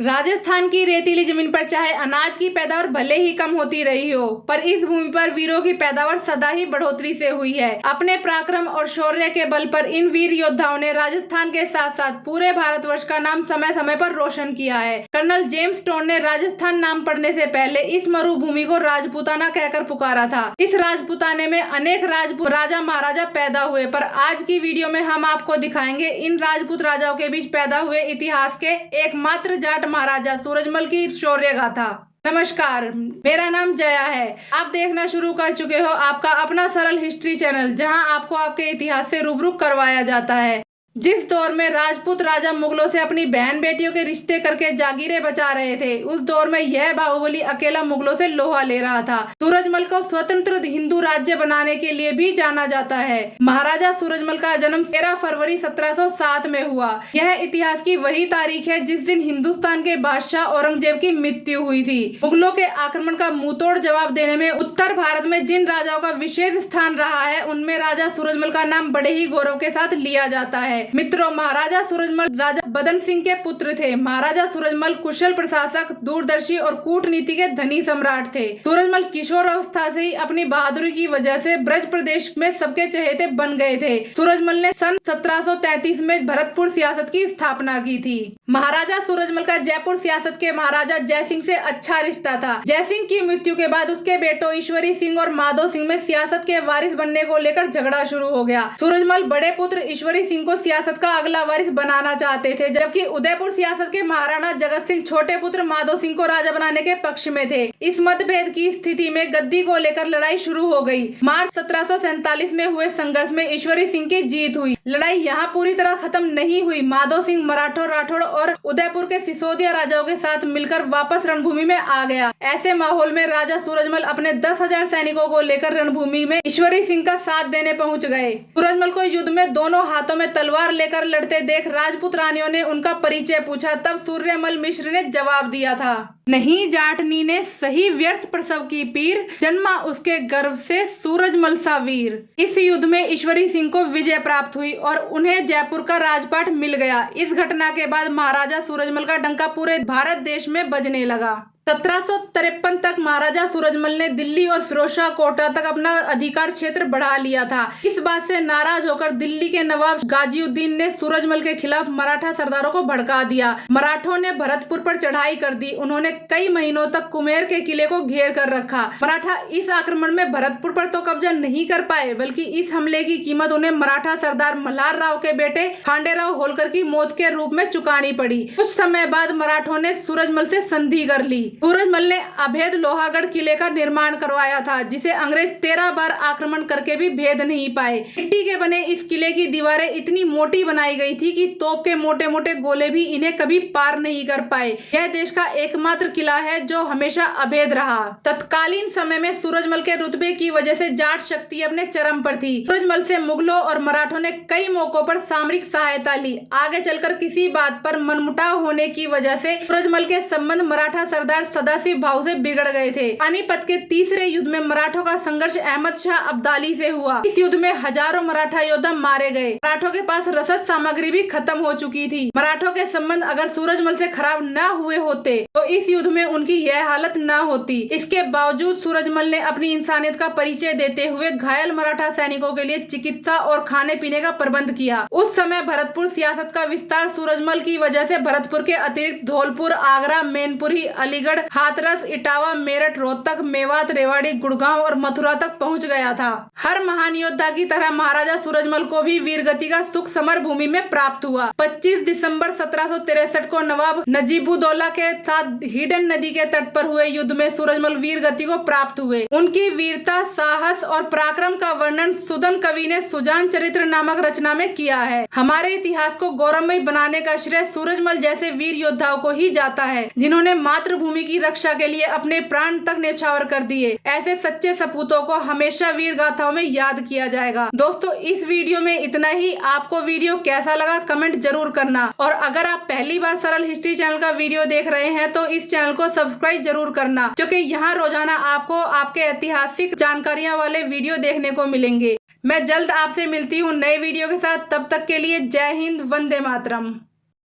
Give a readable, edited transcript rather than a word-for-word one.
राजस्थान की रेतीली जमीन पर चाहे अनाज की पैदावार भले ही कम होती रही हो, पर इस भूमि पर वीरों की पैदावार सदा ही बढ़ोतरी से हुई है। अपने पराक्रम और शौर्य के बल पर इन वीर योद्धाओं ने राजस्थान के साथ साथ पूरे भारतवर्ष का नाम समय समय पर रोशन किया है। कर्नल जेम्स टोन ने राजस्थान नाम पढ़ने से पहले इस मरुभूमि को राजपूताना कहकर पुकारा था। इस राजपूताने में अनेक राजपूत राजा महाराजा पैदा हुए, पर आज की वीडियो में हम आपको दिखाएंगे इन राजपूत राजाओं के बीच पैदा हुए इतिहास के एकमात्र जाट महाराजा सूरजमल की शौर्य गाथा। नमस्कार, मेरा नाम जया है। आप देखना शुरू कर चुके हो आपका अपना सरल हिस्ट्री चैनल, जहां आपको आपके इतिहास से रूबरू करवाया जाता है। जिस दौर में राजपूत राजा मुगलों से अपनी बहन बेटियों के रिश्ते करके जागीरें बचा रहे थे, उस दौर में यह बाहुबली अकेला मुगलों से लोहा ले रहा था। सूरजमल को स्वतंत्र हिंदू राज्य बनाने के लिए भी जाना जाता है। महाराजा सूरजमल का जन्म 13 फरवरी 1707 में हुआ। यह इतिहास की वही तारीख है जिस दिन हिंदुस्तान के बादशाह औरंगजेब की मृत्यु हुई थी। मुगलों के आक्रमण का मुंहतोड़ जवाब देने में उत्तर भारत में जिन राजाओं का विशेष स्थान रहा है, उनमें राजा सूरजमल का नाम बड़े ही गौरव के साथ लिया जाता है। मित्रों, महाराजा सूरजमल राजा बदन सिंह के पुत्र थे। महाराजा सूरजमल कुशल प्रशासक, दूरदर्शी और कूटनीति के धनी सम्राट थे। सूरजमल किशोर अवस्था से ही अपनी बहादुरी की वजह से ब्रज प्रदेश में सबके चहेते बन गए थे। सूरजमल ने सन 1733 में भरतपुर सियासत की स्थापना की थी। महाराजा सूरजमल का जयपुर सियासत के महाराजा जयसिंह से अच्छा रिश्ता था। जयसिंह की मृत्यु के बाद उसके बेटों ईश्वरी सिंह और माधो सिंह में सियासत के वारिस बनने को लेकर झगड़ा शुरू हो गया। सूरजमल बड़े पुत्र ईश्वरी सिंह को सियासत का अगला वारिस बनाना चाहते थे, जबकि उदयपुर सियासत के महाराणा जगत सिंह छोटे पुत्र माधो सिंह को राजा बनाने के पक्ष में थे। इस मतभेद की स्थिति में गद्दी को लेकर लड़ाई शुरू हो गई। मार्च 1747 में हुए संघर्ष में ईश्वरी सिंह की जीत हुई। लड़ाई यहाँ पूरी तरह खत्म नहीं हुई। माधो सिंह मराठों, राठौड़ और उदयपुर के सिसोदिया राजाओं के साथ मिलकर वापस रणभूमि में आ गया। ऐसे माहौल में राजा सूरजमल अपने 10,000 सैनिकों को लेकर रणभूमि में ईश्वरी सिंह का साथ देने पहुंच गए। सूरजमल को युद्ध में दोनों हाथों में तलवार लेकर लड़ते देख राजपूत रानियों ने उनका परिचय पूछा। तब सूर्यमल मिश्र ने जवाब दिया था, नहीं जाटनी ने सही व्यर्थ प्रसव की पीर, जन्मा उसके गर्भ से सूरजमल सा वीर। इस युद्ध में ईश्वरी सिंह को विजय प्राप्त हुई और उन्हें जयपुर का राजपाट मिल गया। इस घटना के बाद महाराजा सूरजमल का डंका पूरे भारत देश में बजने लगा। 1753 तक महाराजा सूरजमल ने दिल्ली और फिरोजशाह कोटा तक अपना अधिकार क्षेत्र बढ़ा लिया था। इस बात से नाराज होकर दिल्ली के नवाब गाजीउद्दीन ने सूरजमल के खिलाफ मराठा सरदारों को भड़का दिया। मराठों ने भरतपुर पर चढ़ाई कर दी। उन्होंने कई महीनों तक कुमेर के किले को घेर कर रखा। मराठा इस आक्रमण में भरतपुर पर तो कब्जा नहीं कर पाए, बल्कि इस हमले की कीमत उन्हें मराठा सरदार मल्हार राव के बेटे खांडेराव होलकर की मौत के रूप में चुकानी पड़ी। कुछ समय बाद मराठों ने सूरजमल से संधि कर ली। सूरजमल ने अभेद लोहागढ़ किले का निर्माण करवाया था, जिसे अंग्रेज 13 बार आक्रमण करके भी भेद नहीं पाए। मिट्टी के बने इस किले की दीवारें इतनी मोटी बनाई गई थी कि तोप के मोटे मोटे गोले भी इन्हें कभी पार नहीं कर पाए। यह देश का एकमात्र किला है जो हमेशा अभेद रहा। तत्कालीन समय में सूरजमल के रुतबे की वजह से जाट शक्ति अपने चरम पर थी। सूरजमल से मुगलों और मराठों ने कई मौकों पर सामरिक सहायता ली। आगे चलकर किसी बात पर मनमुटाव होने की वजह से सूरजमल के संबंध मराठा सरदार सदाशिव भाव से बिगड़ गए थे। पानीपत के तीसरे युद्ध में मराठों का संघर्ष अहमद शाह अब्दाली से हुआ। इस युद्ध में हजारों मराठा योद्धा मारे गए। मराठों के पास रसद सामग्री भी खत्म हो चुकी थी। मराठों के संबंध अगर सूरजमल से खराब न हुए होते तो इस युद्ध में उनकी यह हालत न होती। इसके बावजूद सूरजमल ने अपनी इंसानियत का परिचय देते हुए घायल मराठा सैनिकों के लिए चिकित्सा और खाने पीने का प्रबंध किया। उस समय भरतपुर सियासत का विस्तार सूरजमल की वजह से भरतपुर के अतिरिक्त धौलपुर, आगरा, मैनपुरी, अलीगढ़, हाथरस, इटावा, मेरठ, रोहतक, मेवात, रेवाड़ी, गुड़गांव और मथुरा तक पहुंच गया था। हर महान योद्धा की तरह महाराजा सूरजमल को भी वीरगति का सुख समर भूमि में प्राप्त हुआ। 25 दिसंबर 1763 को नवाब नजीबुद्दौला के साथ हिडन नदी के तट पर हुए युद्ध में सूरजमल वीरगति को प्राप्त हुए। उनकी वीरता, साहस और पराक्रम का वर्णन सुदन कवि ने सुजान चरित्र नामक रचना में किया है। हमारे इतिहास को गौरवमय बनाने का श्रेय सूरजमल जैसे वीर योद्धाओं को ही जाता है, जिन्होंने मातृभूमि की रक्षा के लिए अपने प्राण तक न्यौछावर कर दिए। ऐसे सच्चे सपूतों को हमेशा वीर गाथाओं में याद किया जाएगा। दोस्तों, इस वीडियो में इतना ही। आपको वीडियो कैसा लगा कमेंट जरूर करना, और अगर आप पहली बार सरल हिस्ट्री चैनल का वीडियो देख रहे हैं तो इस चैनल को सब्सक्राइब जरूर करना, क्योंकि यहाँ रोजाना आपको आपके ऐतिहासिक जानकारियाँ वाले वीडियो देखने को मिलेंगे। मैं जल्द आपसे मिलती हूँ नए वीडियो के साथ। तब तक के लिए जय हिंद, वंदे मातरम।